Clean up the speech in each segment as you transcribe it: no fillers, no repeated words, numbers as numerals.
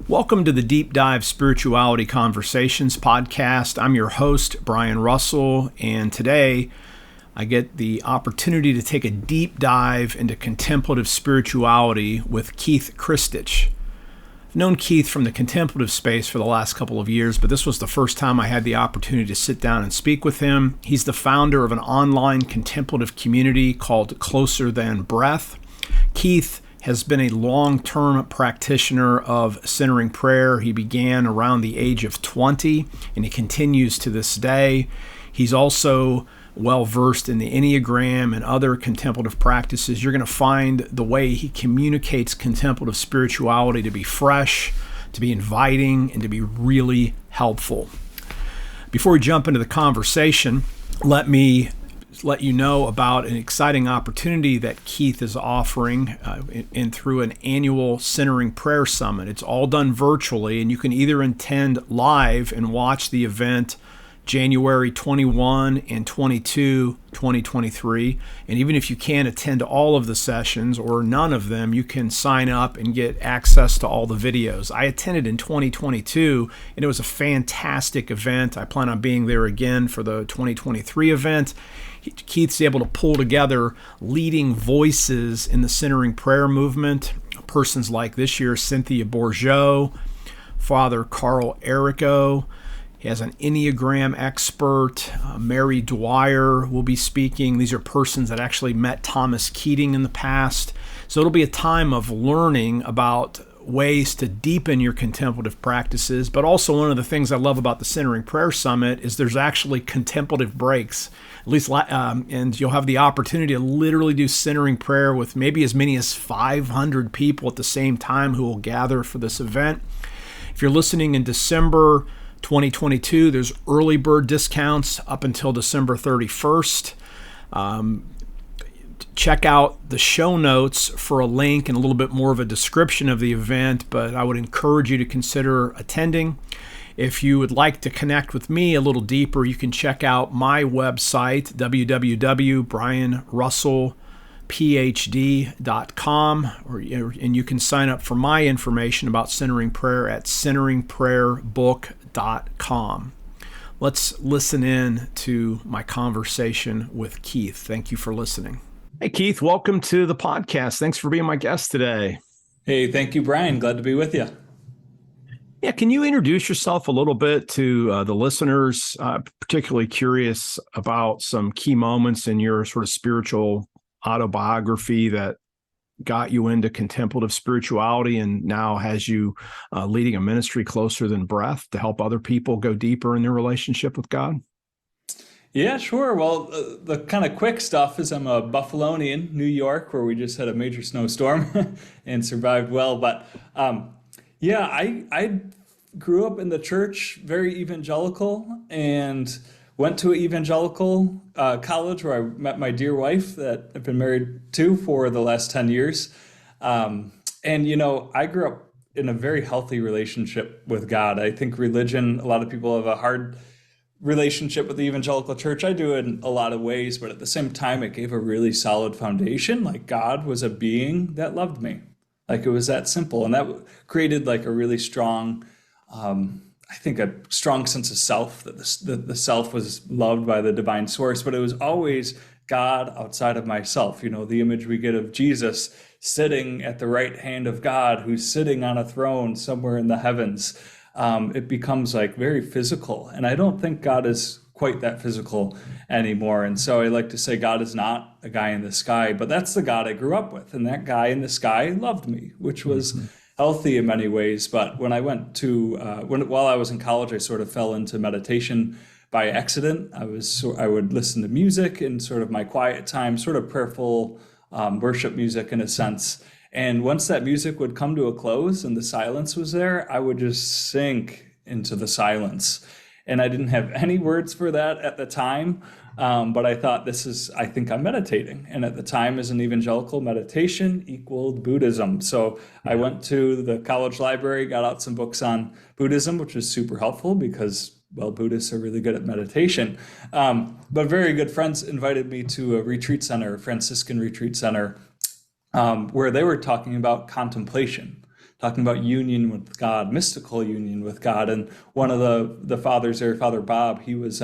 Welcome to the Deep Dive Spirituality Conversations podcast. I'm your host, Brian Russell, and today I get the opportunity to take a deep dive into contemplative spirituality with Keith Kristich. I've known Keith from the contemplative space for the last couple of years, but this was the first time I had the opportunity to sit down and speak with him. He's the founder of an online contemplative community called Closer Than Breath. Keith has been a long-term practitioner of centering prayer. He began around the age of 20, and he continues to this day. He's also well-versed in the Enneagram and other contemplative practices. You're going to find the way he communicates contemplative spirituality to be fresh, to be inviting, and to be really helpful. Before we jump into the conversation, let me let you know about an exciting opportunity that Keith is offering through an annual Centering Prayer Summit. It's all done virtually, and you can either attend live and watch the event January 21 and 22, 2023. And even if you can't attend all of the sessions or none of them, you can sign up and get access to all the videos. I attended in 2022, and it was a fantastic event. I plan on being there again for the 2023 event. Keith's able to pull together leading voices in the centering prayer movement. Persons like this year, Cynthia Bourgeot, Father Carl Errico. He has an Enneagram expert. Mary Dwyer will be speaking. These are persons that actually met Thomas Keating in the past. So it'll be a time of learning about ways to deepen your contemplative practices. But also one of the things I love about the Centering Prayer Summit is there's actually contemplative breaks. At least, and you'll have the opportunity to literally do centering prayer with maybe as many as 500 people at the same time who will gather for this event. If you're listening in December 2022, there's early bird discounts up until December 31st. Check out the show notes for a link and a little bit more of a description of the event, but I would encourage you to consider attending. If you would like to connect with me a little deeper, you can check out my website, www.brianrussellphd.com, and you can sign up for my information about centering prayer at centeringprayerbook.com. Let's listen in to my conversation with Keith. Thank you for listening. Hey, Keith, welcome to the podcast. Thanks for being my guest today. Hey, thank you, Brian. Glad to be with you. Yeah, can you introduce yourself a little bit to the listeners? Particularly curious about some key moments in your sort of spiritual autobiography that got you into contemplative spirituality and now has you leading a ministry Closer Than Breath to help other people go deeper in their relationship with God. Yeah, sure. Well, the kind of quick stuff is I'm a Buffalonian, New York, where we just had a major snowstorm and survived well. But yeah, I grew up in the church, very evangelical, and went to an evangelical college where I met my dear wife that I've been married to for the last 10 years. And, I grew up in a very healthy relationship with God. I think religion, a lot of people have a hard relationship with the evangelical church. I do in a lot of ways, but at the same time, it gave a really solid foundation. Like God was a being that loved me. Like it was that simple. And that created like a really strong, I think a strong sense of self, that the self was loved by the divine source, but it was always God outside of myself. The image we get of Jesus sitting at the right hand of God, who's sitting on a throne somewhere in the heavens. It becomes like very physical. And I don't think God is quite that physical anymore. And so I like to say God is not a guy in the sky, but that's the God I grew up with. And that guy in the sky loved me, which was healthy in many ways. But when I went to, while I was in college, I sort of fell into meditation by accident. I would listen to music in sort of my quiet time, sort of prayerful worship music in a sense. And once that music would come to a close and the silence was there, I would just sink into the silence. And I didn't have any words for that at the time, but I thought I think I'm meditating. And at the time, as an evangelical, meditation equaled Buddhism. So I went to the college library, got out some books on Buddhism, which was super helpful because, well, Buddhists are really good at meditation. But very good friends invited me to a retreat center, a Franciscan retreat center, where they were talking about contemplation, talking about union with God, mystical union with God. And one of the fathers there, Father Bob, he was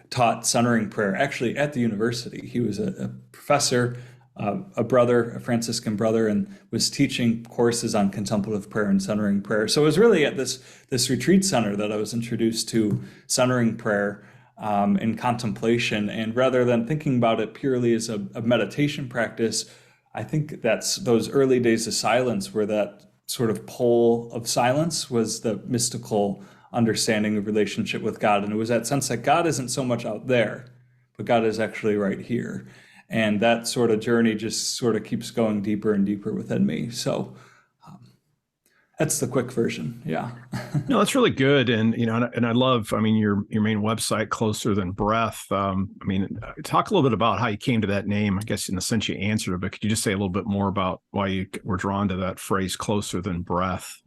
taught centering prayer actually at the university. He was a professor, a brother, a Franciscan brother, and was teaching courses on contemplative prayer and centering prayer. So it was really at this retreat center that I was introduced to centering prayer and contemplation. And rather than thinking about it purely as a meditation practice, I think that's those early days of silence where that sort of pole of silence was the mystical understanding of relationship with God. And it was that sense that God isn't so much out there, but God is actually right here. And that sort of journey just sort of keeps going deeper and deeper within me. So that's the quick version. Yeah. No, that's really good. And, and I love, your main website, Closer Than Breath. Talk a little bit about how you came to that name. I guess in a sense you answered it, but could you just say a little bit more about why you were drawn to that phrase, Closer Than Breath?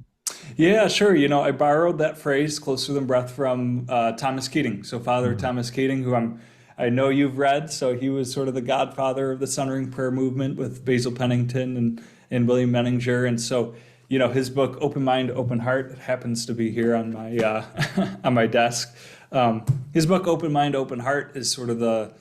Yeah, sure. I borrowed that phrase, Closer Than Breath, from Thomas Keating. So Father Thomas Keating, who I know you've read. So he was sort of the godfather of the centering prayer movement with Basil Pennington and William Menninger. And so, his book, Open Mind, Open Heart, happens to be here on my on my desk. His book, Open Mind, Open Heart, is sort of the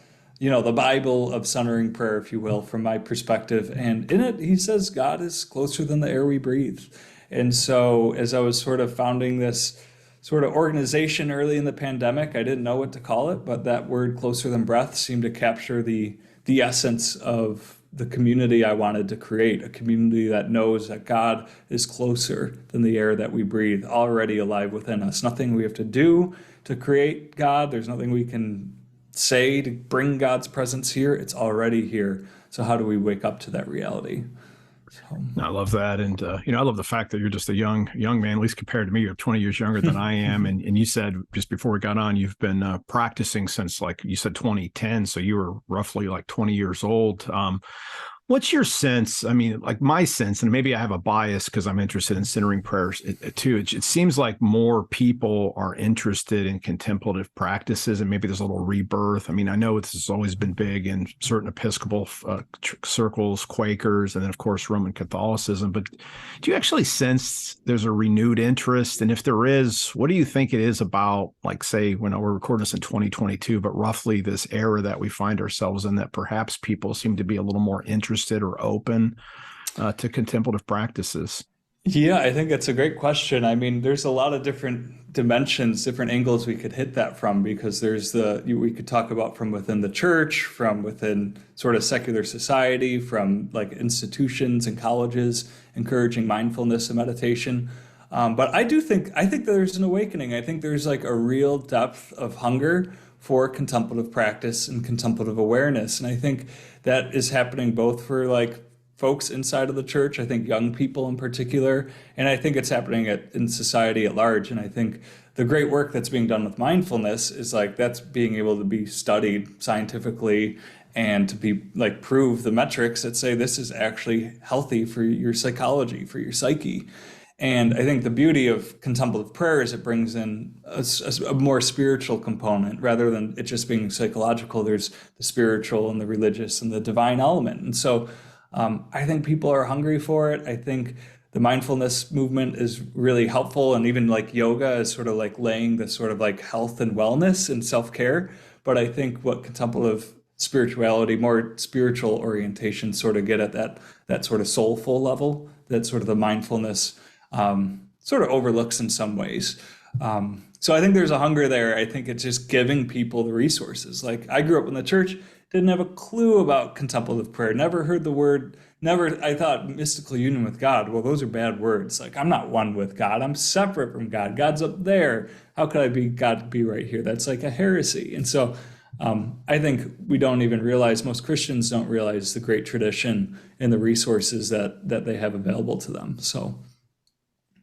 Bible of centering prayer, if you will, from my perspective. And in it, he says, God is closer than the air we breathe. And so as I was sort of founding this sort of organization early in the pandemic, I didn't know what to call it, but that word Closer Than Breath seemed to capture the essence of the community I wanted to create, a community that knows that God is closer than the air that we breathe, already alive within us. Nothing we have to do to create God. There's nothing we can say to bring God's presence here. It's already here. So how do we wake up to that reality? I love that. And, I love the fact that you're just a young man, at least compared to me. You're 20 years younger than I am. And you said just before we got on, you've been practicing since, like you said, 2010. So you were roughly like 20 years old. What's your sense? Like my sense, and maybe I have a bias because I'm interested in centering prayers too. It seems like more people are interested in contemplative practices, and maybe there's a little rebirth. I know this has always been big in certain Episcopal circles, Quakers, and then of course Roman Catholicism. But do you actually sense there's a renewed interest? And if there is, what do you think it is about, like, say, when we're recording this in 2022, but roughly this era that we find ourselves in, that perhaps people seem to be a little more interested or open to contemplative practices? Yeah, I think that's a great question. There's a lot of different dimensions, different angles we could hit that from, because we could talk about from within the church, from within sort of secular society, from like institutions and colleges encouraging mindfulness and meditation. But I think there's an awakening. I think there's like a real depth of hunger for contemplative practice and contemplative awareness. And I think that is happening both for like folks inside of the church, I think young people in particular, and I think it's happening in society at large. And I think the great work that's being done with mindfulness is like that's being able to be studied scientifically and to be like prove the metrics that say this is actually healthy for your psychology, for your psyche. And I think the beauty of contemplative prayer is it brings in a more spiritual component rather than it just being psychological. There's the spiritual and the religious and the divine element. And so I think people are hungry for it. I think the mindfulness movement is really helpful. And even like yoga is sort of like laying this sort of like health and wellness and self-care. But I think what contemplative spirituality, more spiritual orientation sort of get at that sort of soulful level, that sort of the mindfulness sort of overlooks in some ways. So I think there's a hunger there. I think it's just giving people the resources. Like I grew up in the church, didn't have a clue about contemplative prayer, never heard the word, I thought mystical union with God. Well, those are bad words. Like I'm not one with God. I'm separate from God. God's up there. How could I be God be right here? That's like a heresy. And so I think we don't even realize, most Christians don't realize the great tradition and the resources that they have available to them. So.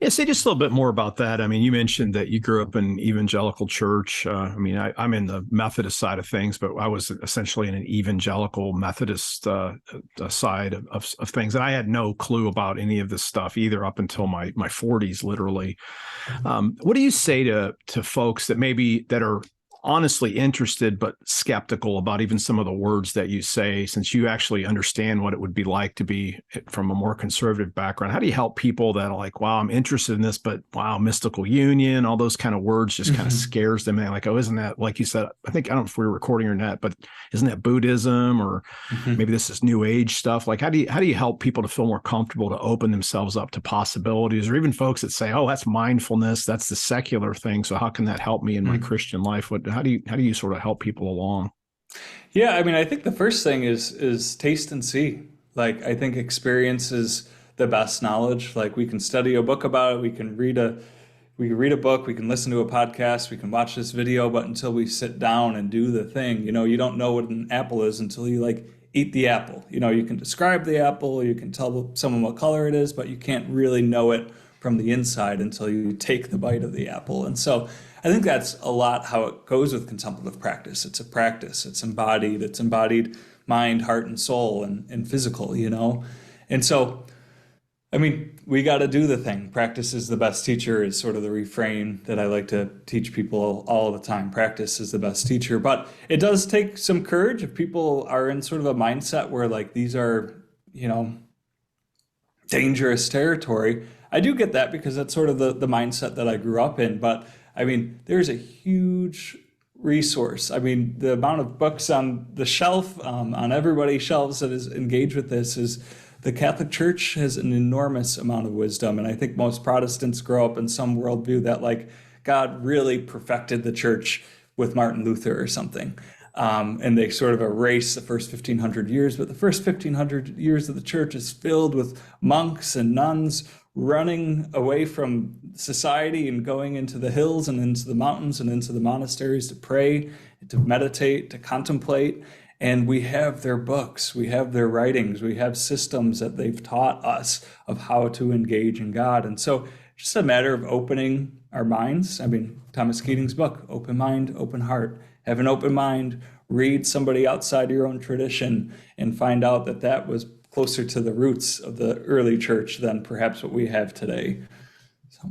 Yeah, say just a little bit more about that. You mentioned that you grew up in evangelical church. I'm in the Methodist side of things, but I was essentially in an evangelical Methodist side of things. And I had no clue about any of this stuff either up until my 40s, literally. What do you say to folks that maybe that are honestly interested but skeptical about even some of the words that you say, since you actually understand what it would be like to be from a more conservative background. How do you help people that are like, wow, I'm interested in this, but wow, mystical union, all those kind of words just kind of scares them. And like, oh, isn't that, like you said, I don't know if we were recording or not, but isn't that Buddhism, or maybe this is new age stuff? Like, how do you help people to feel more comfortable to open themselves up to possibilities, or even folks that say, oh, that's mindfulness, that's the secular thing, so how can that help me in my Christian life? How do you sort of help people along? Yeah, I mean, I think the first thing is taste and see. Like, I think experience is the best knowledge. Like, we can study a book about it, we can read a book, we can listen to a podcast, we can watch this video, but until we sit down and do the thing, you don't know what an apple is until you like eat the apple. You can describe the apple, you can tell someone what color it is, but you can't really know it from the inside until you take the bite of the apple. And so I think that's a lot how it goes with contemplative practice. It's a practice, it's embodied mind, heart, and soul, and physical, And so, I mean, we got to do the thing. Practice is the best teacher is sort of the refrain that I like to teach people all the time. Practice is the best teacher. But it does take some courage if people are in sort of a mindset where like these are, dangerous territory. I do get that because that's sort of the mindset that I grew up in. But I mean, there's a huge resource. I mean, the amount of books on the shelf, on everybody's shelves that is engaged with this is the Catholic Church has an enormous amount of wisdom. And I think most Protestants grow up in some worldview that like God really perfected the church with Martin Luther or something. And they sort of erase the first 1,500 years, but the first 1,500 years of the church is filled with monks and nuns running away from society and going into the hills and into the mountains and into the monasteries to pray, to meditate, to contemplate. And we have their books, we have their writings, we have systems that they've taught us of how to engage in God. And so just a matter of opening our minds. I mean, Thomas Keating's book, Open Mind, Open Heart. Have an open mind, read somebody outside your own tradition, and find out that that was closer to the roots of the early church than perhaps what we have today. So.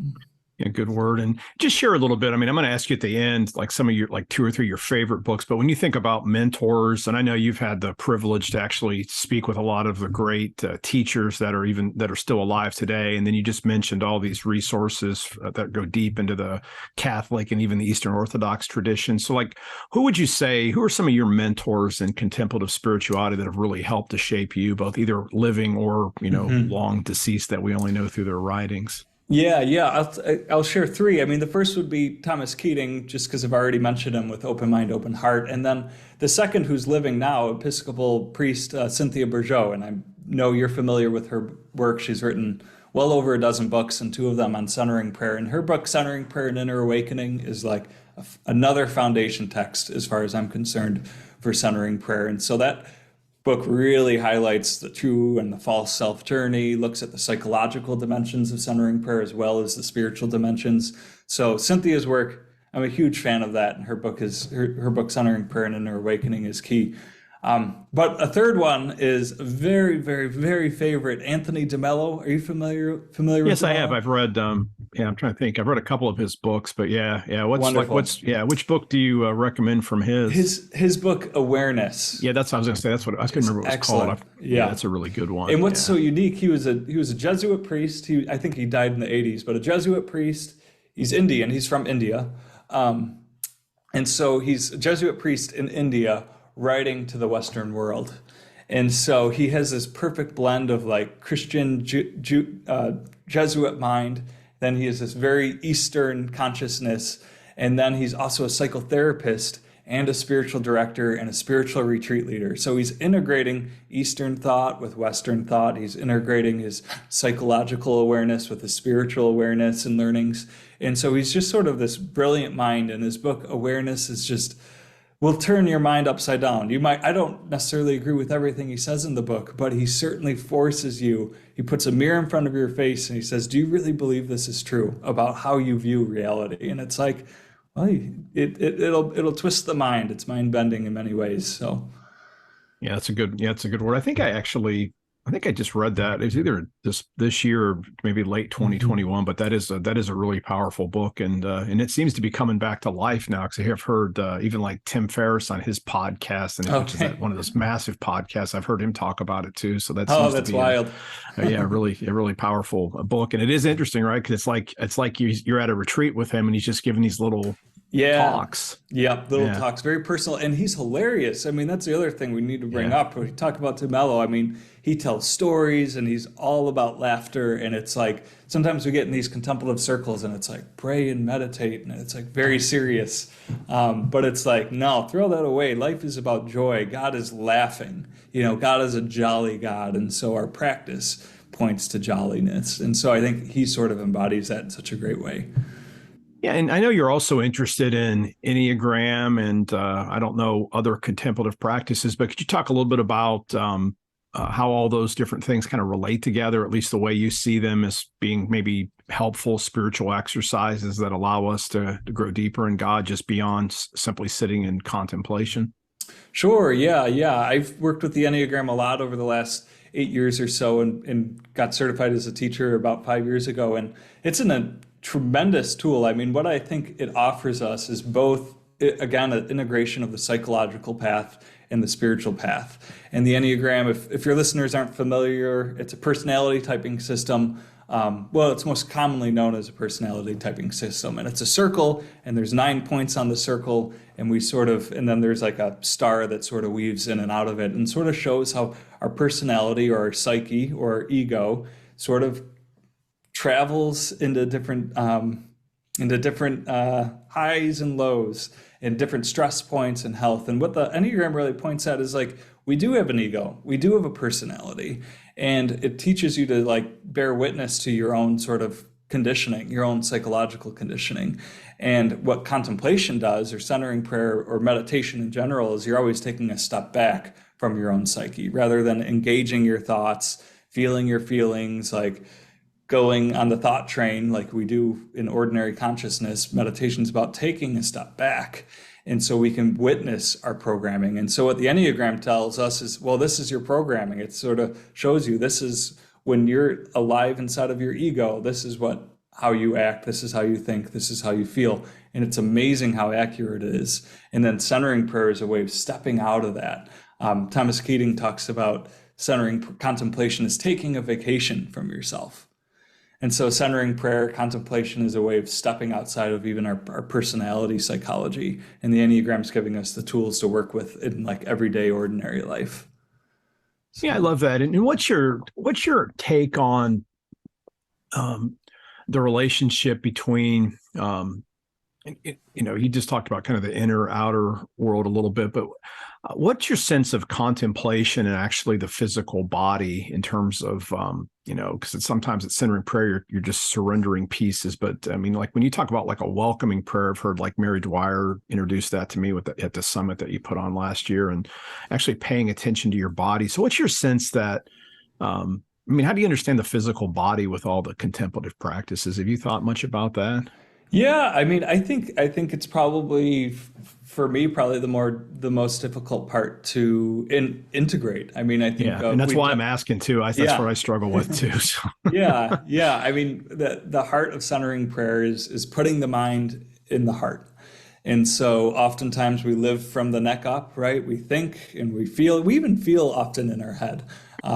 Yeah, good word. And just share a little bit. I mean, I'm going to ask you at the end, like some of your, like 2 or 3 of your favorite books, but when you think about mentors, and I know you've had the privilege to actually speak with a lot of the great teachers that are still alive today. And then you just mentioned all these resources that go deep into the Catholic and even the Eastern Orthodox tradition. So like, who are some of your mentors in contemplative spirituality that have really helped to shape you, both either living or, long deceased that we only know through their writings? Yeah. I'll share 3. I mean, the first would be Thomas Keating, just because I've already mentioned him with Open Mind, Open Heart. And then the second, who's living now, Episcopal priest Cynthia Bourgeot. And I know you're familiar with her work. She's written well over a dozen books, and 2 of them on centering prayer. And her book, Centering Prayer and Inner Awakening, is like another foundation text, as far as I'm concerned, for centering prayer. And so that book really highlights the true and the false self journey, looks at the psychological dimensions of centering prayer as well as the spiritual dimensions. So Cynthia's work, I'm a huge fan of that, and her book Centering Prayer and Inner Awakening is key. But a third one is a very, very, very favorite, Anthony DeMello. Are you familiar with DeMello? Yes, I have. I've read, I'm trying to think. I've read a couple of his books, but yeah. Which book do you recommend from his? His book, Awareness. Yeah, that's what I was going to say. That's what I couldn't remember what it was called. Yeah, that's a really good one. And what's so unique, he was a Jesuit priest. I think he died in the 80s, but a Jesuit priest. He's Indian. He's from India. And so he's a Jesuit priest in India, writing to the Western world. And so he has this perfect blend of like Christian Jesuit mind. Then he has this very Eastern consciousness. And then he's also a psychotherapist and a spiritual director and a spiritual retreat leader. So he's integrating Eastern thought with Western thought. He's integrating his psychological awareness with his spiritual awareness and learnings. And so he's just sort of this brilliant mind. And his book, Awareness, is just will turn your mind upside down. I don't necessarily agree with everything he says in the book, but he certainly forces you. He puts a mirror in front of your face and he says, do you really believe this is true about how you view reality? And it's like, well, it'll twist the mind. It's mind bending in many ways. So yeah, it's a good word. I think I actually I think I just read that. It's either this year or maybe late Mhm. 2021, but that is a really powerful book, and it seems to be coming back to life now because I have heard even like Tim Ferriss on his podcast, and which is that Okay. one of those massive podcasts. I've heard him talk about it too. So that Oh, seems to that's be wild. a really powerful book, and it is interesting, right? Because it's like you're at a retreat with him, and he's just giving these little Yeah. talks. Yep. Little Yeah, talks, very personal. And he's hilarious. I mean, that's the other thing we need to bring yeah. up. When we talk about DeMello, I mean, he tells stories and he's all about laughter. And it's like sometimes we get in these contemplative circles and it's like pray and meditate and it's like very serious. But it's like, no, throw that away. Life is about joy. God is laughing. God is a jolly God. And so our practice points to jolliness. And so I think he sort of embodies that in such a great way. Yeah, and I know you're also interested in Enneagram and I don't know other contemplative practices, but could you talk a little bit about how all those different things kind of relate together, at least the way you see them as being maybe helpful spiritual exercises that allow us to grow deeper in God just beyond simply sitting in contemplation? Sure. Yeah. Yeah. I've worked with the Enneagram a lot over the last 8 years or so and got certified as a teacher about 5 years ago. And it's a tremendous tool. I mean, what I think it offers us is both, again, an integration of the psychological path and the spiritual path. And the Enneagram, if your listeners aren't familiar, it's a personality typing system. Well, it's most commonly known as a personality typing system, and it's a circle, and there's 9 points on the circle, and then there's like a star that sort of weaves in and out of it, and sort of shows how our personality or our psyche or our ego sort of travels into different highs and lows and different stress points and health. And what the Enneagram really points at is like we do have an ego, we do have a personality, and it teaches you to like bear witness to your own sort of conditioning, your own psychological conditioning. And what contemplation does, or centering prayer or meditation in general, is you're always taking a step back from your own psyche rather than engaging your thoughts, feeling your feelings, like going on the thought train like we do in ordinary consciousness. Meditation's about taking a step back. And so we can witness our programming. And so what the Enneagram tells us is, well, this is your programming. It sort of shows you this is when you're alive inside of your ego, this is how you act, this is how you think, this is how you feel. And it's amazing how accurate it is. And then centering prayer is a way of stepping out of that. Thomas Keating talks about centering contemplation as taking a vacation from yourself. And so centering prayer, contemplation is a way of stepping outside of even our personality psychology. And the Enneagram's giving us the tools to work with in like everyday ordinary life. Yeah, I So love that. And what's your take on um, the relationship between you just talked about kind of the inner outer world a little bit, but what's your sense of contemplation and actually the physical body in terms of because sometimes it's centering prayer, you're just surrendering pieces, but I mean, like when you talk about like a welcoming prayer, I've heard like Mary Dwyer introduced that to me at the summit that you put on last year, and actually paying attention to your body. So what's your sense that I mean, how do you understand the physical body with all the contemplative practices? Have you thought much about that? yeah, I mean, I think it's probably for me probably the most difficult part to integrate. I mean, I think Yeah, and that's we've why I'm done. asking too. That's what Yeah. I struggle with too. So. Yeah, yeah. I mean, the heart of centering prayer is putting the mind in the heart. And so oftentimes we live from the neck up, right? We think and we feel, we even feel often in our head.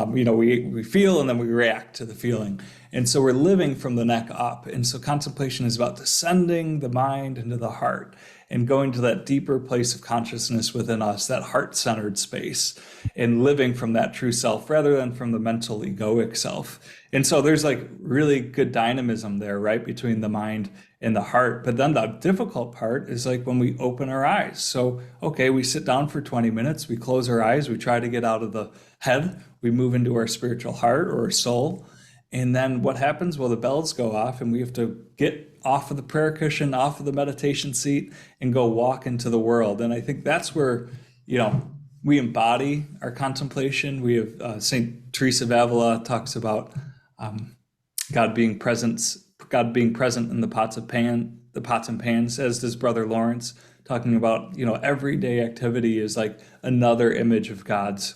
We feel and then we react to the feeling. And so we're living from the neck up. And so contemplation is about descending the mind into the heart and going to that deeper place of consciousness within us, that heart-centered space, and living from that true self rather than from the mental egoic self. And so there's like really good dynamism there, right, between the mind and the heart. But then the difficult part is like when we open our eyes. So, okay, we sit down for 20 minutes, we close our eyes, we try to get out of the head, we move into our spiritual heart or our soul. And then what happens? Well, the bells go off and we have to get off of the prayer cushion, off of the meditation seat, and go walk into the world. And I think that's where, we embody our contemplation. We have Saint Teresa of Avila talks about um, God being present, God being present in the pots and pans, as does Brother Lawrence, talking about, everyday activity is like another image of God's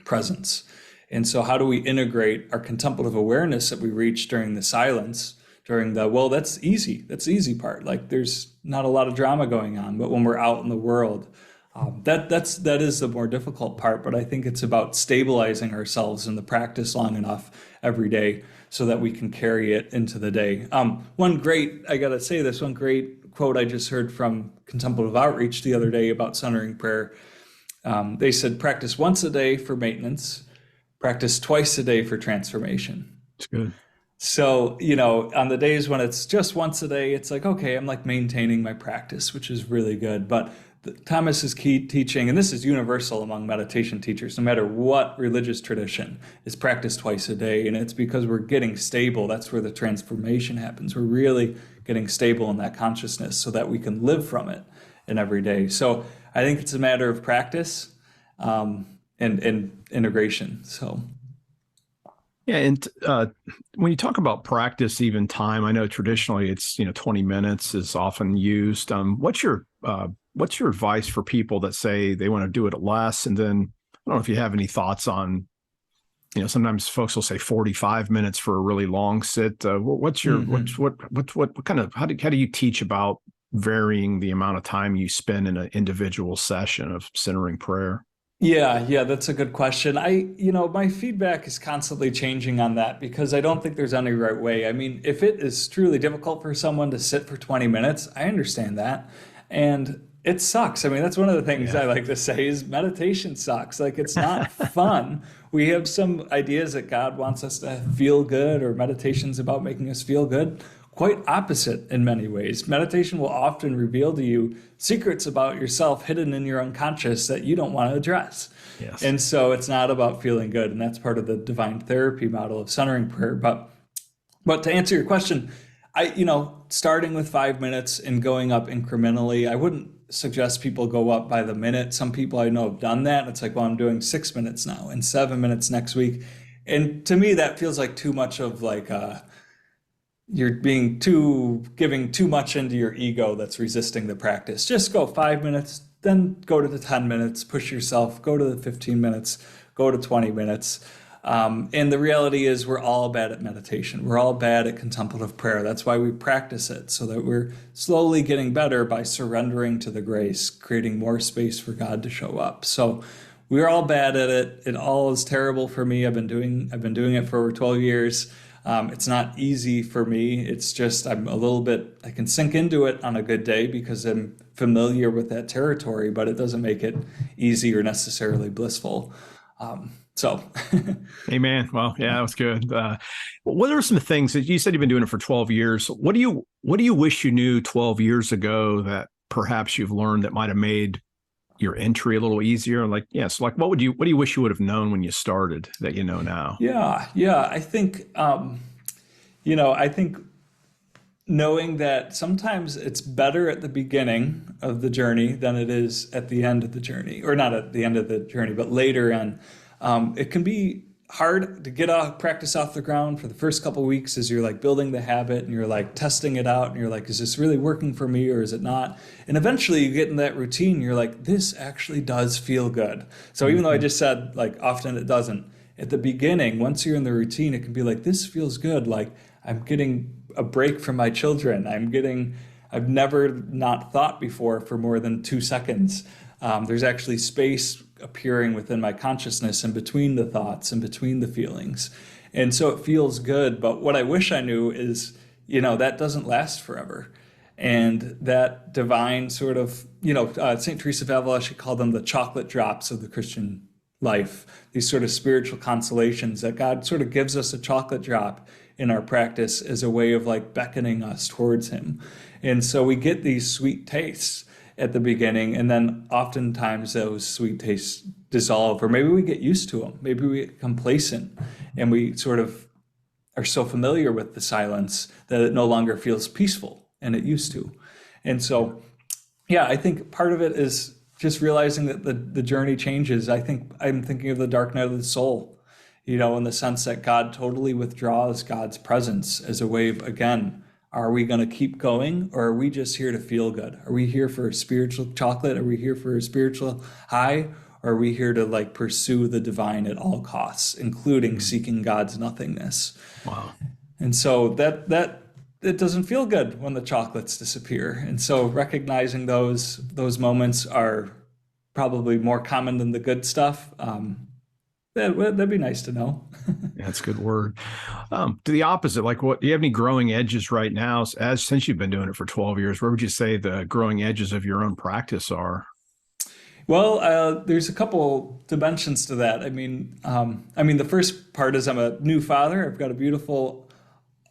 presence. And so how do we integrate our contemplative awareness that we reach during the silence, during the, well, that's easy. That's the easy part. Like there's not a lot of drama going on, but when we're out in the world, that is the more difficult part. But I think it's about stabilizing ourselves in the practice long enough every day so that we can carry it into the day. I gotta say this, one great quote I just heard from Contemplative Outreach the other day about centering prayer. They said, practice once a day for maintenance, practice twice a day for transformation. It's good. So, on the days when it's just once a day, it's like, okay, I'm like maintaining my practice, which is really good. But Thomas's key teaching, and this is universal among meditation teachers, no matter what religious tradition, is practice twice a day. And it's because we're getting stable. That's where the transformation happens. We're really getting stable in that consciousness so that we can live from it in every day. So I think it's a matter of practice and integration. So. Yeah, and when you talk about practice, even time, I know traditionally it's 20 minutes is often used. What's your advice for people that say they want to do it less? And then I don't know if you have any thoughts on, sometimes folks will say 45 minutes for a really long sit. What's your what kind of how do you teach about varying the amount of time you spend in an individual session of centering prayer? Yeah, that's a good question. My feedback is constantly changing on that because I don't think there's any right way. I mean, if it is truly difficult for someone to sit for 20 minutes, I understand that. And it sucks. I mean, that's one of the things I like to say is meditation sucks. Like it's not fun. We have some ideas that God wants us to feel good or meditation's about making us feel good. Quite opposite in many ways. Meditation will often reveal to you secrets about yourself hidden in your unconscious that you don't want to address. Yes. And so it's not about feeling good. And that's part of the divine therapy model of centering prayer. But to answer your question, starting with 5 minutes and going up incrementally, I wouldn't suggest people go up by the minute. Some people I know have done that. It's like, well, I'm doing 6 minutes now and 7 minutes next week. And to me, that feels like too much of like you're giving too much into your ego that's resisting the practice. Just go 5 minutes, then go to the 10 minutes, push yourself, go to the 15 minutes, go to 20 minutes. And the reality is we're all bad at meditation. We're all bad at contemplative prayer. That's why we practice it, so that we're slowly getting better by surrendering to the grace, creating more space for God to show up. So we're all bad at it. It all is terrible for me. I've been doing it for over 12 years. It's not easy for me. It's just I can sink into it on a good day because I'm familiar with that territory, but it doesn't make it easy or necessarily blissful. Amen. Well, yeah, that was good. What are some things that you said you've been doing it for 12 years? What do you wish you knew 12 years ago that perhaps you've learned that might have made your entry a little easier? What do you wish you would have known when you started that you know now? Yeah. I think, I think knowing that sometimes it's better at the beginning of the journey than it is at the end of the journey, or not at the end of the journey, but later on. It can be hard to get practice off the ground for the first couple of weeks as you're like building the habit and you're like testing it out and you're like, is this really working for me or is it not? And eventually you get in that routine, you're like, this actually does feel good. So even though I just said like often it doesn't, at the beginning, once you're in the routine, it can be like, this feels good. Like I'm getting a break from my children. I've never not thought before for more than 2 seconds. There's actually space appearing within my consciousness in between the thoughts and between the feelings. And so it feels good. But what I wish I knew is, that doesn't last forever. And that divine sort of, St. Teresa of Avila, she called them the chocolate drops of the Christian life, these sort of spiritual consolations that God sort of gives us a chocolate drop in our practice as a way of like beckoning us towards him. And so we get these sweet tastes at the beginning, and then oftentimes those sweet tastes dissolve, or maybe we get used to them. Maybe we get complacent and we sort of are so familiar with the silence that it no longer feels peaceful, and it used to. And so, I think part of it is just realizing that the journey changes. I think I'm thinking of the dark night of the soul, in the sense that God totally withdraws God's presence as a way of, again, are we going to keep going, or are we just here to feel good? Are we here for a spiritual chocolate? Are we here for a spiritual high? Or are we here to like pursue the divine at all costs, including seeking God's nothingness? Wow. And so that it doesn't feel good when the chocolates disappear. And so recognizing those moments are probably more common than the good stuff. That'd be nice to know. Yeah, that's a good word. To the opposite, like what, do you have any growing edges right now since you've been doing it for 12 years? Where would you say the growing edges of your own practice are? Well, there's a couple dimensions to that. The first part is I'm a new father. I've got a beautiful,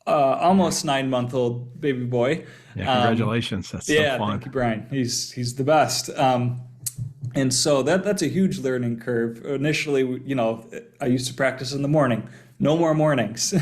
almost 9-month-old baby boy. Yeah, congratulations. That's so Yeah, fun. thank you, Brian. He's the best. And so that's a huge learning curve. Initially, I used to practice in the morning. No more mornings,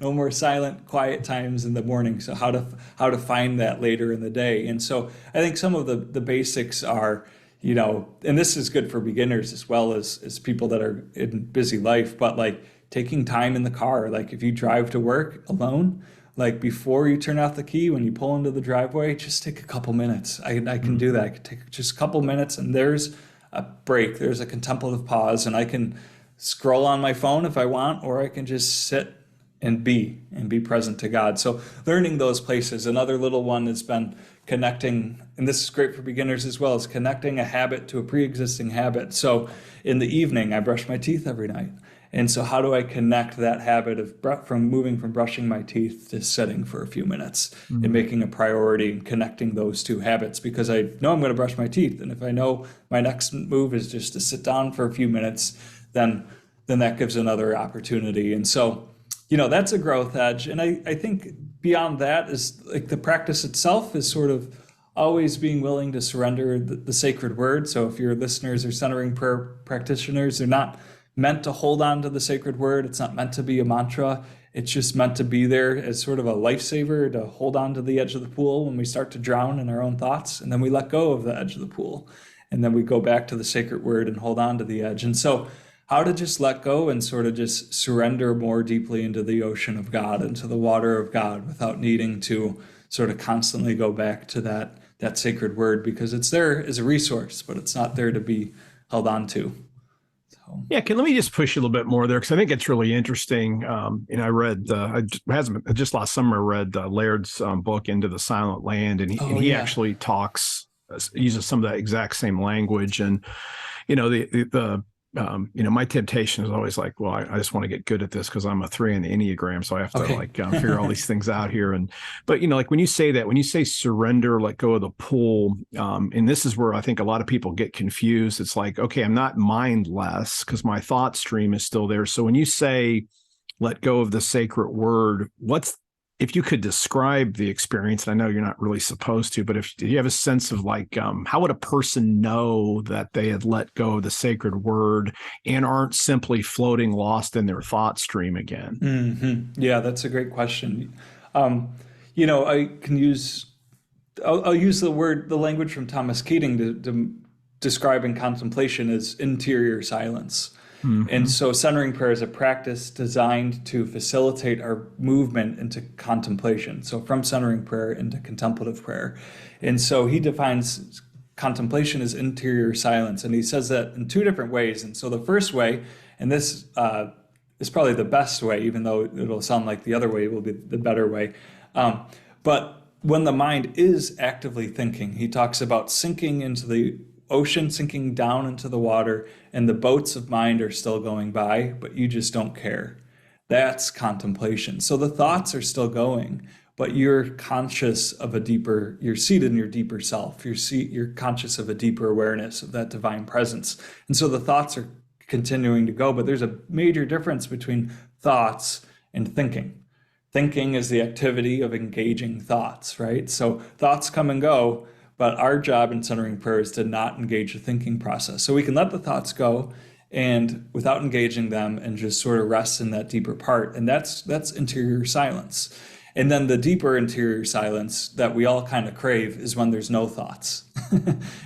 no more silent, quiet times in the morning. So how to find that later in the day. And so I think some of the basics are, and this is good for beginners as well as people that are in busy life, but like taking time in the car. Like if you drive to work alone, like before you turn off the key, when you pull into the driveway, just take a couple minutes. I can do that. I can take just a couple minutes and there's a break. There's a contemplative pause, and I can scroll on my phone if I want, or I can just sit and be present to God. So learning those places. Another little one has been connecting, and this is great for beginners as well, is connecting a habit to a pre-existing habit. So in the evening, I brush my teeth every night. And so how do I connect that habit of moving from brushing my teeth to sitting for a few minutes and making a priority and connecting those two habits? Because I know I'm going to brush my teeth. And if I know my next move is just to sit down for a few minutes, then that gives another opportunity. And so, that's a growth edge. And I think beyond that is like the practice itself is sort of always being willing to surrender the sacred word. So if your listeners are centering prayer practitioners, they're not meant to hold on to the sacred word. It's not meant to be a mantra. It's just meant to be there as sort of a lifesaver to hold on to the edge of the pool when we start to drown in our own thoughts. And then we let go of the edge of the pool. And then we go back to the sacred word and hold on to the edge. And so how to just let go and sort of just surrender more deeply into the ocean of God, into the water of God, without needing to sort of constantly go back to that sacred word, because it's there as a resource, but it's not there to be held on to. Yeah, let me just push you a little bit more there, because I think it's really interesting. I read, just last summer, I read Laird's book, Into the Silent Land, and he actually uses some of that exact same language. And, my temptation is always like, well, I just want to get good at this because I'm a 3 in the Enneagram. So I have to figure all these things out here. But like when you say surrender, let go of the pull, and this is where I think a lot of people get confused. It's like, okay, I'm not mindless because my thought stream is still there. So when you say let go of the sacred word, if you could describe the experience, and I know you're not really supposed to, but do you have a sense of like, how would a person know that they had let go of the sacred word and aren't simply floating lost in their thought stream again? Mm-hmm. Yeah, that's a great question. I'll use the language from Thomas Keating to describing contemplation as interior silence. Mm-hmm. And so centering prayer is a practice designed to facilitate our movement into contemplation. So from centering prayer into contemplative prayer. And so he defines contemplation as interior silence. And he says that in 2 different ways. And so the first way, and this is probably the best way, even though it'll sound like the other way will be the better way. But when the mind is actively thinking, he talks about sinking into the ocean, sinking down into the water, and the boats of mind are still going by, but you just don't care. That's contemplation. So the thoughts are still going, but you're conscious of you're seated in your deeper self. You're conscious of a deeper awareness of that divine presence. And so the thoughts are continuing to go, but there's a major difference between thoughts and thinking. Thinking is the activity of engaging thoughts, right? So thoughts come and go, but our job in centering prayer is to not engage the thinking process. So we can let the thoughts go and without engaging them and just sort of rest in that deeper part. And that's interior silence. And then the deeper interior silence that we all kind of crave is when there's no thoughts,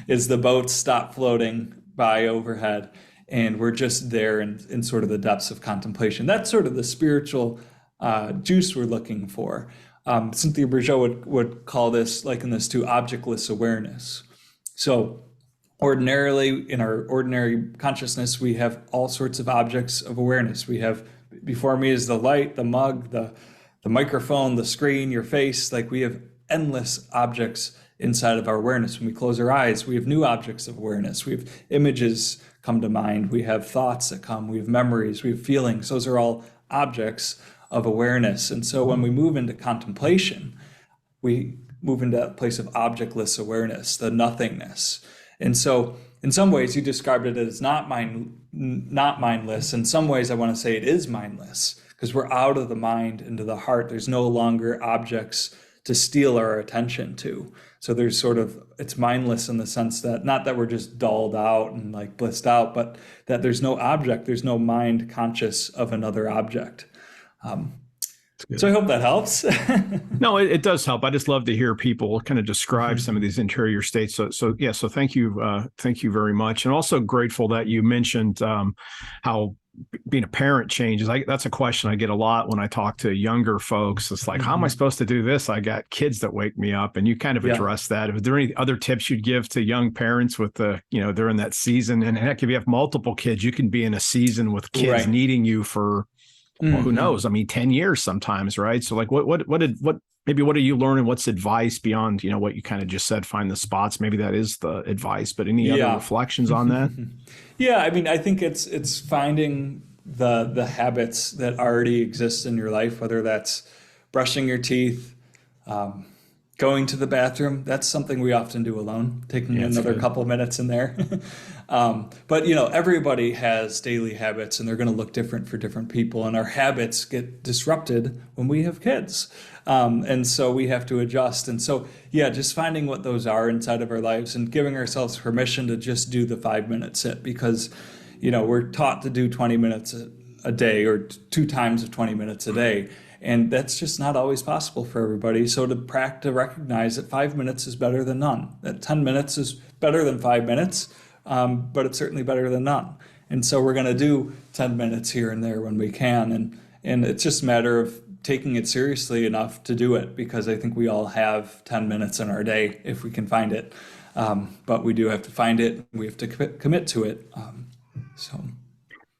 is the boats stop floating by overhead and we're just there in sort of the depths of contemplation. That's sort of the spiritual juice we're looking for. Cynthia Bourgeault would call this, liken this to objectless awareness. So Ordinarily, in our ordinary consciousness, we have all sorts of objects of awareness. We have, before me is the light, the mug, the microphone, the screen, your face. Like, we have endless objects inside of our awareness. When we close our eyes, we have new objects of awareness. We have images come to mind. We have thoughts that come. We have memories. We have feelings. Those are all objects of awareness. And so when we move into contemplation, we move into that place of objectless awareness, the nothingness. And so in some ways you described it as not mindless. In some ways I want to say it is mindless, because we're out of the mind into the heart. There's no longer objects to steal our attention to. So there's sort of, it's mindless in the sense that, not that we're just dulled out and like blissed out, but that there's no object, there's no mind conscious of another object. So I hope that helps. No, it does help. I just love to hear people kind of describe some of these interior states. So yeah, so thank you very much. And also grateful that you mentioned how being a parent changes. That's a question I get a lot when I talk to younger folks. It's like, how am I supposed to do this? I got kids that wake me up, and you kind of address that. Is there any other tips you'd give to young parents with they're in that season? And heck, if you have multiple kids, you can be in a season with kids needing you for, well, who knows? I mean, 10 years sometimes, right? So like, what are you learning? What's advice beyond, what you kind of just said, find the spots? Maybe that is the advice, but any other reflections on that? Yeah, I mean, I think it's finding the habits that already exist in your life, whether that's brushing your teeth, going to the bathroom. That's something we often do alone, taking another couple minutes in there. But everybody has daily habits, and they're going to look different for different people. And our habits get disrupted when we have kids. And so we have to adjust. And so, just finding what those are inside of our lives and giving ourselves permission to just do the 5-minute sit, because, we're taught to do 20 minutes a day, or 2 times of 20 minutes a day. And that's just not always possible for everybody. So to recognize that 5 minutes is better than none, that 10 minutes is better than 5 minutes, but it's certainly better than none. And so we're going to do 10 minutes here and there when we can. And it's just a matter of taking it seriously enough to do it, because I think we all have 10 minutes in our day if we can find it. But we do have to find it. We have to commit to it.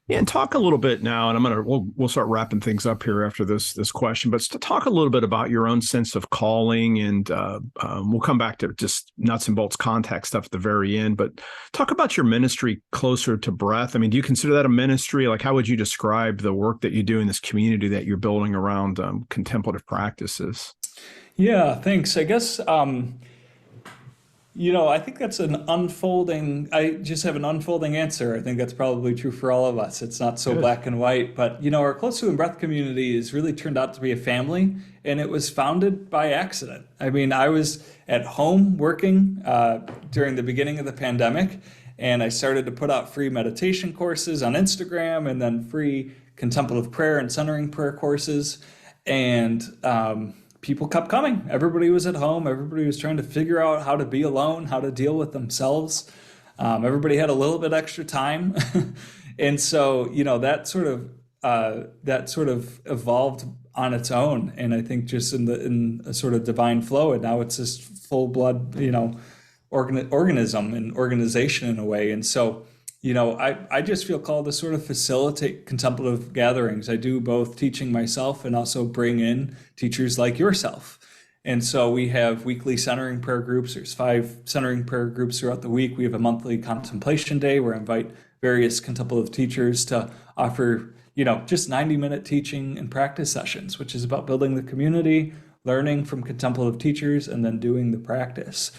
Yeah, and talk a little bit now, and we'll start wrapping things up here after this question, but to talk a little bit about your own sense of calling, and we'll come back to just nuts and bolts contact stuff at the very end, but talk about your ministry closer to breath. I mean, do you consider that a ministry? Like, how would you describe the work that you do in this community that you're building around contemplative practices? Yeah, thanks. I guess, I think that's I just have an unfolding answer. I think that's probably true for all of us. It's not so Good. black and white, but our Close to the Breath community has really turned out to be a family, and it was founded by accident. I mean, I was at home working during the beginning of the pandemic, and I started to put out free meditation courses on Instagram, and then free contemplative prayer and centering prayer courses. And people kept coming. Everybody was at home. Everybody was trying to figure out how to be alone, how to deal with themselves. Everybody had a little bit extra time. And so, that sort of evolved on its own. And I think just in a sort of divine flow, and now it's this full blood, organism and organization in a way. And so, I just feel called to sort of facilitate contemplative gatherings. I do both teaching myself and also bring in teachers like yourself. And so we have weekly centering prayer groups. There's 5 centering prayer groups throughout the week. We have a monthly contemplation day where I invite various contemplative teachers to offer, just 90-minute teaching and practice sessions, which is about building the community, learning from contemplative teachers, and then doing the practice.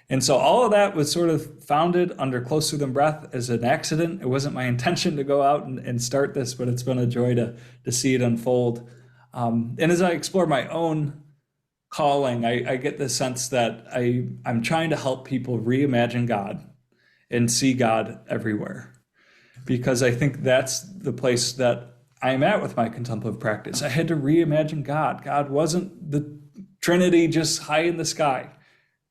And so all of that was sort of founded under Closer Than Breath as an accident. It wasn't my intention to go out and start this, but it's been a joy to see it unfold. And as I explore my own calling, I get the sense that I'm trying to help people reimagine God and see God everywhere. Because I think that's the place that I'm at with my contemplative practice. I had to reimagine God. God wasn't the Trinity just high in the sky.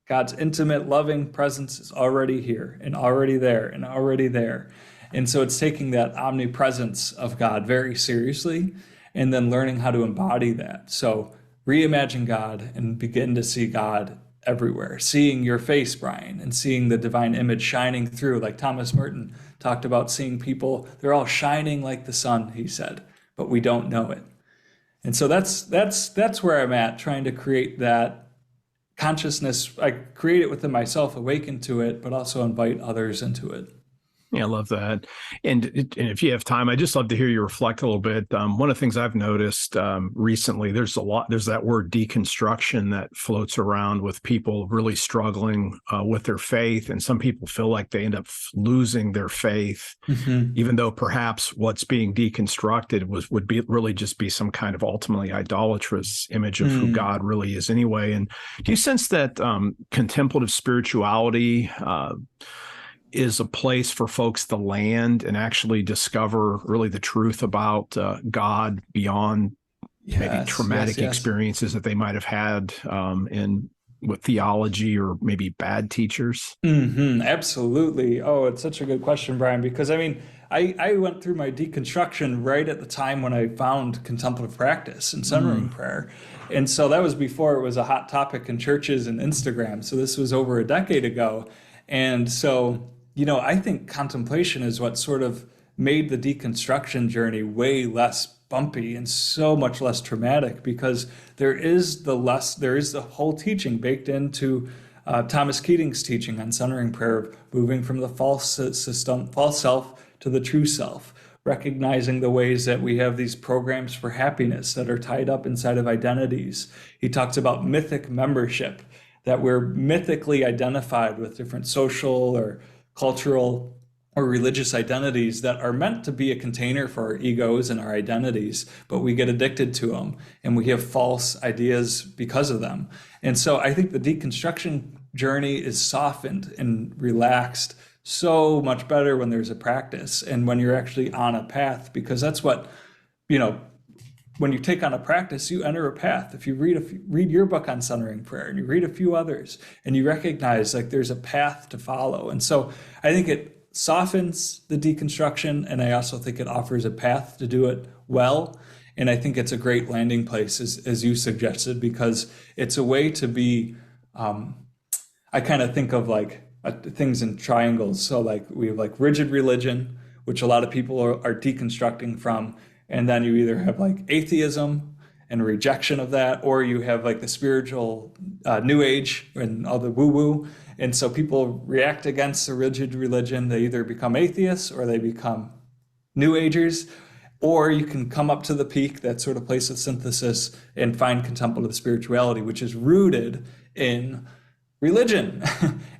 God's intimate, loving presence is already here and already there and already there. And so it's taking that omnipresence of God very seriously and then learning how to embody that. So reimagine God and begin to see God everywhere. Seeing your face, Brian, and seeing the divine image shining through, like Thomas Merton talked about seeing people, they're all shining like the sun, he said, but we don't know it. And so that's where I'm at, trying to create that consciousness. I create it within myself, awaken to it, but also invite others into it. Yeah, I love that. And if you have time, I'd just love to hear you reflect a little bit. One of the things I've noticed recently, there's that word deconstruction that floats around with people really struggling with their faith. And some people feel like they end up losing their faith, even though perhaps what's being deconstructed would be really just be some kind of ultimately idolatrous image of who God really is anyway. And do you sense that contemplative spirituality is a place for folks to land and actually discover really the truth about God beyond maybe traumatic experiences that they might have had with theology or maybe bad teachers? Absolutely. Oh, it's such a good question, Brian, because I mean, I went through my deconstruction right at the time when I found contemplative practice and centering prayer. And so that was before it was a hot topic in churches and Instagram. So this was over a decade ago. And so, I think contemplation is what sort of made the deconstruction journey way less bumpy and so much less traumatic, because there is the whole teaching baked into Thomas Keating's teaching on centering prayer, moving from the false self to the true self, recognizing the ways that we have these programs for happiness that are tied up inside of identities. He talks about mythic membership, that we're mythically identified with different social or cultural or religious identities that are meant to be a container for our egos and our identities, but we get addicted to them and we have false ideas because of them. And so I think the deconstruction journey is softened and relaxed so much better when there's a practice and when you're actually on a path, because that's what, when you take on a practice, you enter a path. If you read your book on centering prayer and you read a few others and you recognize like there's a path to follow. And so I think it softens the deconstruction, and I also think it offers a path to do it well. And I think it's a great landing place, as you suggested, because it's a way to be, I kind of think of like things in triangles. So like we have like rigid religion, which a lot of people are deconstructing from. And then you either have like atheism and rejection of that, or you have like the spiritual new age and all the woo-woo. And so people react against the rigid religion. They either become atheists or they become new agers, or you can come up to the peak, that sort of place of synthesis, and find contemplative spirituality, which is rooted in religion.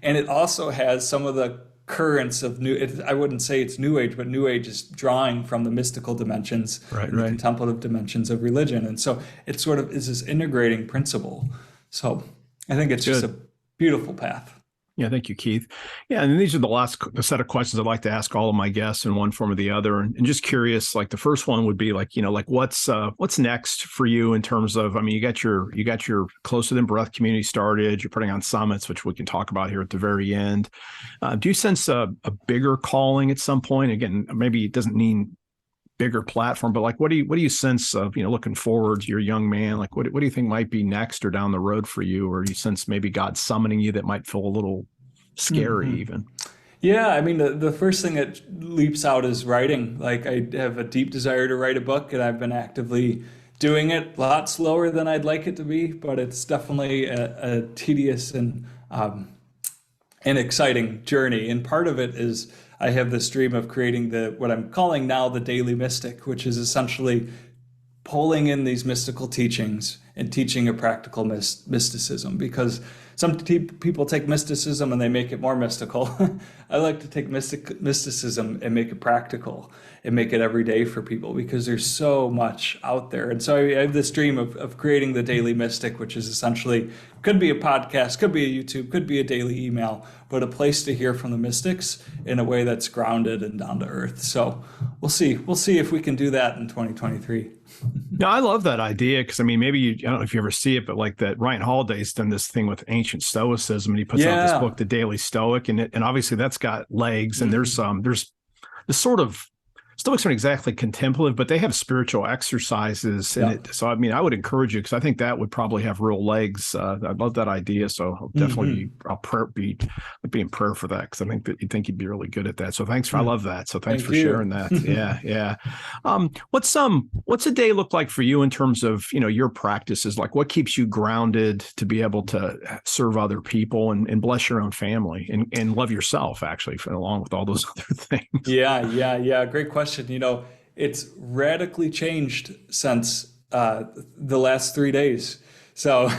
And it also has some of the currents of I wouldn't say it's new age, but new age is drawing from the mystical dimensions, the contemplative dimensions of religion. And so it sort of is this integrating principle. So I think it's just a beautiful path. Yeah, thank you, Keith. Yeah, and these are the last set of questions I'd like to ask all of my guests in one form or the other. And just curious, like the first one would be like, what's next for you in terms of, I mean, you got your Closer Than Breath community started, you're putting on summits, which we can talk about here at the very end. Do you sense a bigger calling at some point? Again, maybe it doesn't mean bigger platform, but like, what do you sense of, looking forward, you're a young man, like what do you think might be next or down the road for you? Or do you sense maybe God summoning you that might feel a little scary even? Yeah, I mean, the first thing that leaps out is writing. Like I have a deep desire to write a book, and I've been actively doing it a lot slower than I'd like it to be, but it's definitely a tedious and an exciting journey. And part of it is I have this dream of creating what I'm calling now the Daily Mystic, which is essentially pulling in these mystical teachings and teaching a practical mysticism, because some people take mysticism and they make it more mystical. I like to take mysticism and make it practical and make it every day for people, because there's so much out there. And so I have this dream of creating the Daily Mystic, which is essentially, could be a podcast, could be a YouTube, could be a daily email, but a place to hear from the mystics in a way that's grounded and down to earth. So we'll see if we can do that in 2023. No, I love that idea, because I mean, maybe I don't know if you ever see it, but like that Ryan Holiday's done this thing with ancient Stoicism, and he puts out this book, The Daily Stoic, and obviously that's got legs, and there's this sort of Stoics aren't exactly contemplative, but they have spiritual exercises in Yeah. it. So, I mean, I would encourage you because I think that would probably have real legs. I love that idea. So, I'll definitely Hmm. be in prayer for that because I think that you think you'd be really good at that. So, I love that. So, thanks Thank for you. sharing that. Yeah, yeah. What's a day look like for you in terms of your practices? Like, what keeps you grounded to be able to serve other people and bless your own family and love yourself actually, along with all those other things. Yeah. Great question. It's radically changed since the last 3 days. So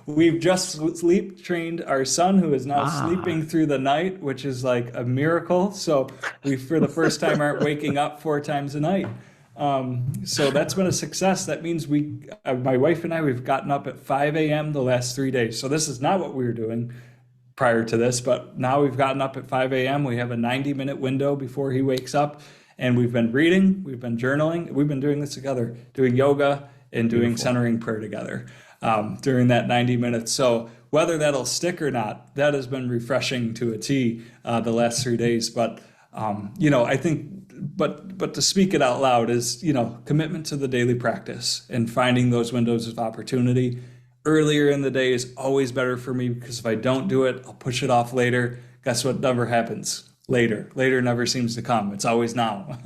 we've just sleep trained our son, who is now Ah. sleeping through the night, which is like a miracle. So we, for the first time, aren't waking up 4 times a night. So that's been a success. That means my wife and I, we've gotten up at 5 a.m. the last 3 days. So this is not what we were doing prior to this, but now we've gotten up at 5 a.m. We have a 90-minute window before he wakes up, and we've been reading, we've been journaling, we've been doing this together, doing yoga and doing Beautiful. centering prayer together during that 90 minutes. So whether that'll stick or not, that has been refreshing to a T the last 3 days. But I think, but to speak it out loud is, commitment to the daily practice and finding those windows of opportunity. Earlier in the day is always better for me because if I don't do it, I'll push it off later. Guess what never happens? Later. Later never seems to come. It's always now.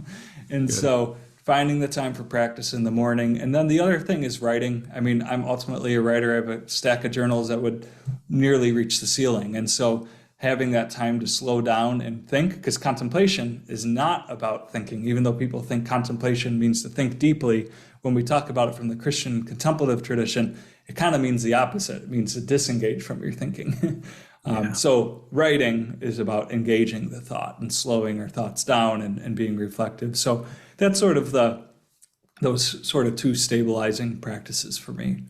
And Good. so finding the time for practice in the morning. And then the other thing is writing. I mean, I'm ultimately a writer. I have a stack of journals that would nearly reach the ceiling. And so having that time to slow down and think, because contemplation is not about thinking, even though people think contemplation means to think deeply. When we talk about it from the Christian contemplative tradition, it kind of means the opposite. It means to disengage from your thinking. Yeah. So writing is about engaging the thought and slowing our thoughts down and being reflective. So that's sort of those sort of two stabilizing practices for me.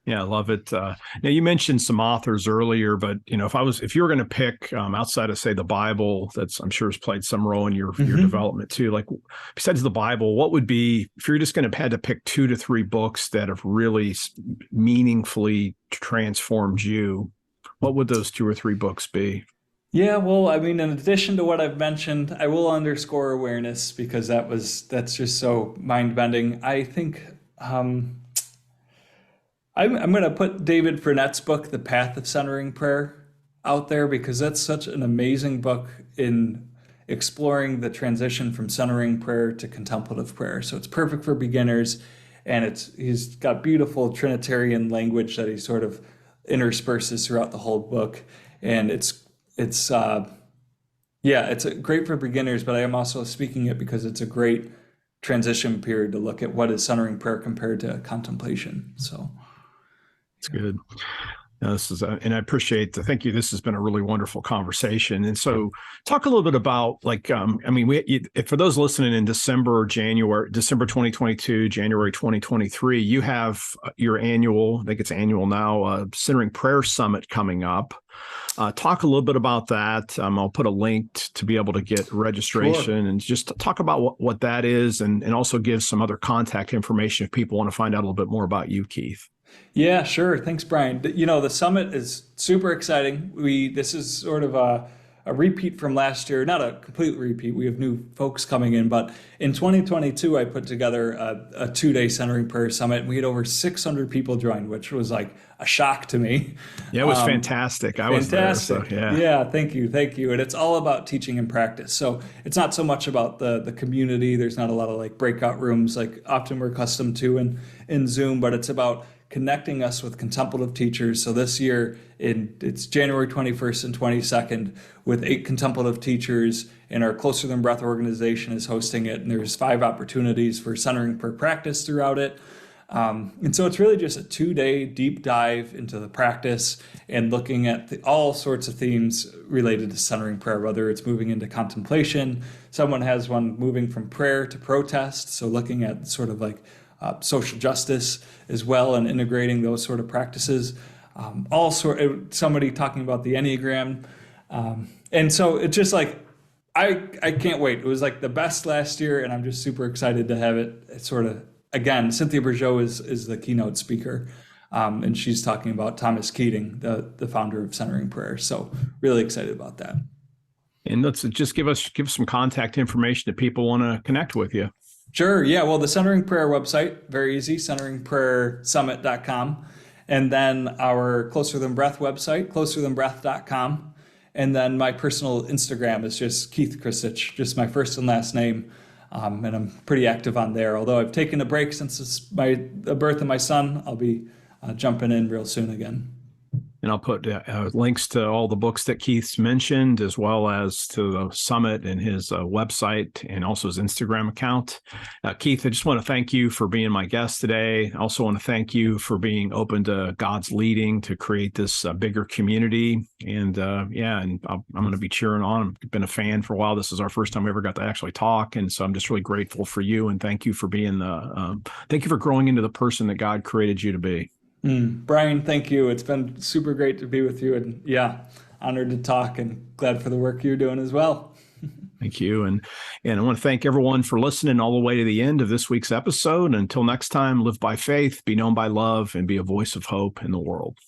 Yeah, I love it. Now you mentioned some authors earlier, but if you were going to pick outside of say the Bible, that's I'm sure has played some role in your Hmm. development too. Like besides the Bible, what would be if you're just going to had to pick 2 to 3 books that have really meaningfully transformed you? What would those 2 or 3 books be? Yeah, well, I mean, in addition to what I've mentioned, I will underscore awareness because that's just so mind-bending. I think I'm going to put David Frenette's book, The Path of Centering Prayer, out there because that's such an amazing book in exploring the transition from centering prayer to contemplative prayer. So it's perfect for beginners, and he's got beautiful Trinitarian language that he sort of intersperses throughout the whole book, and it's yeah, it's great for beginners. But I am also speaking it because it's a great transition period to look at what is centering prayer compared to contemplation. So. It's good. No, this is, and I appreciate the thank you. This has been a really wonderful conversation. And so, talk a little bit about like, I mean, for those listening in December 2022, January 2023, you have your annual, I think it's annual now, Centering Prayer Summit coming up. Talk a little bit about that. I'll put a link to be able to get Sure. registration and just talk about what that is and also give some other contact information if people want to find out a little bit more about you, Keith. Yeah, sure. Thanks, Brian. The summit is super exciting. This is sort of a repeat from last year, not a complete repeat. We have new folks coming in, but in 2022, I put together a 2-day centering prayer summit, and we had over 600 people join, which was like a shock to me. Yeah, it was fantastic. I was there. So Fantastic. yeah. Yeah, thank you. Thank you. And it's all about teaching and practice. So it's not so much about the community. There's not a lot of like breakout rooms like often we're accustomed to in Zoom, but it's about connecting us with contemplative teachers. So this year it's January 21st and 22nd with 8 contemplative teachers, and our Closer Than Breath organization is hosting it. And there's 5 opportunities for centering per practice throughout it. And so it's really just a 2-day deep dive into the practice and looking at all sorts of themes related to centering prayer, whether it's moving into contemplation. Someone has one moving from prayer to protest. So looking at sort of like social justice as well and integrating those sort of practices. Somebody talking about the Enneagram. And so it's just like, I can't wait. It was like the best last year, and I'm just super excited to have it sort of again. Cynthia Bourgeot is the keynote speaker, and she's talking about Thomas Keating, the founder of Centering Prayer. So really excited about that. And let's just give some contact information that people want to connect with you. Sure. Yeah. Well, the Centering Prayer website, very easy, centeringprayersummit.com. And then our Closer Than Breath website, closerthanbreath.com. And then my personal Instagram is just Keith Kristich, just my first and last name. And I'm pretty active on there. Although I've taken a break since the birth of my son, I'll be jumping in real soon again. And I'll put links to all the books that Keith's mentioned, as well as to the summit and his website and also his Instagram account. Keith, I just want to thank you for being my guest today. I also want to thank you for being open to God's leading to create this bigger community. And I'm going to be cheering on. I've been a fan for a while. This is our first time we ever got to actually talk. And so I'm just really grateful for you. And thank you for being thank you for growing into the person that God created you to be. Brian, thank you. It's been super great to be with you, and honored to talk and glad for the work you're doing as well. Thank you. And I want to thank everyone for listening all the way to the end of this week's episode. Until next time, live by faith, be known by love, and be a voice of hope in the world.